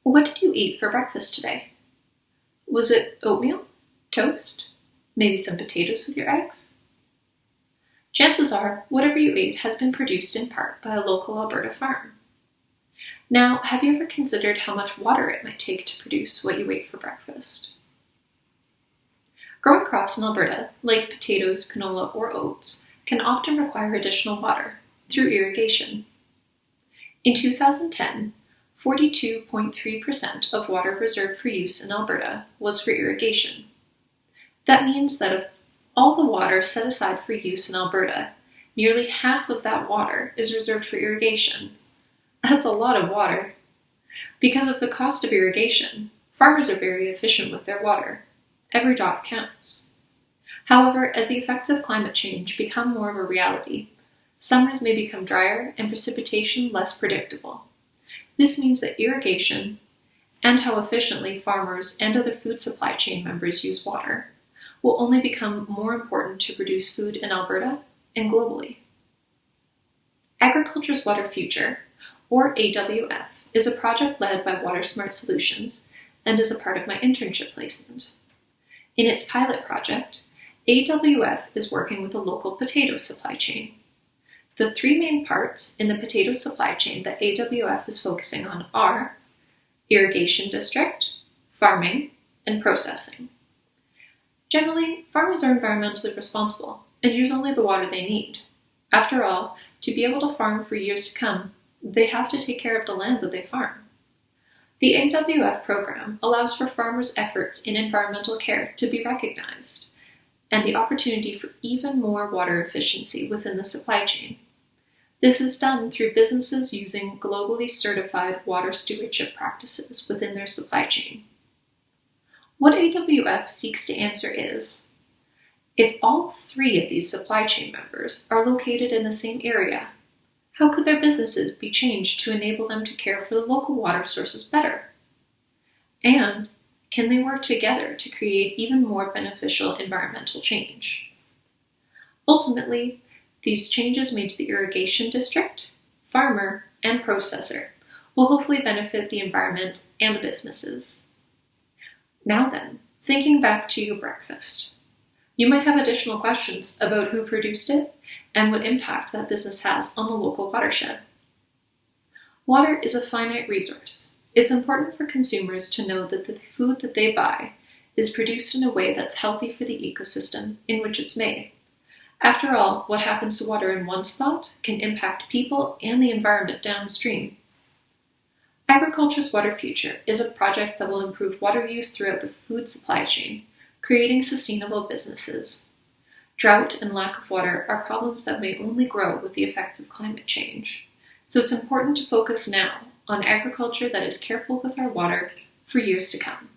What did you eat for breakfast today? Was it oatmeal? Toast? Maybe some potatoes with your eggs? Chances are, whatever you ate has been produced in part by a local Alberta farm. Now, have you ever considered how much water it might take to produce what you ate for breakfast? Growing crops in Alberta, like potatoes, canola, or oats, can often require additional water through irrigation. In 2010, 42.3% of water reserved for use in Alberta was for irrigation. That means that of all the water set aside for use in Alberta, nearly half of that water is reserved for irrigation. That's a lot of water. Because of the cost of irrigation, farmers are very efficient with their water. Every drop counts. However, as the effects of climate change become more of a reality, summers may become drier and precipitation less predictable. This means that irrigation, and how efficiently farmers and other food supply chain members use water, will only become more important to produce food in Alberta and globally. Agriculture's Water Future, or AWF, is a project led by WaterSMART Solutions and is a part of my internship placement. In its pilot project, AWF is working with a local potato supply chain. The three main parts in the potato supply chain that AWF is focusing on are irrigation district, farming, and processing. Generally, farmers are environmentally responsible and use only the water they need. After all, to be able to farm for years to come, they have to take care of the land that they farm. The AWF program allows for farmers' efforts in environmental care to be recognized, and the opportunity for even more water efficiency within the supply chain. This is done through businesses using globally certified water stewardship practices within their supply chain. What AWF seeks to answer is, if all three of these supply chain members are located in the same area, how could their businesses be changed to enable them to care for the local water sources better? And can they work together to create even more beneficial environmental change? Ultimately, these changes made to the irrigation district, farmer, and processor will hopefully benefit the environment and the businesses. Now then, thinking back to your breakfast, you might have additional questions about who produced it and what impact that business has on the local watershed. Water is a finite resource. It's important for consumers to know that the food that they buy is produced in a way that's healthy for the ecosystem in which it's made. After all, what happens to water in one spot can impact people and the environment downstream. Agriculture's Water Future is a project that will improve water use throughout the food supply chain, creating sustainable businesses. Drought and lack of water are problems that may only grow with the effects of climate change. So it's important to focus now on agriculture that is careful with our water for years to come.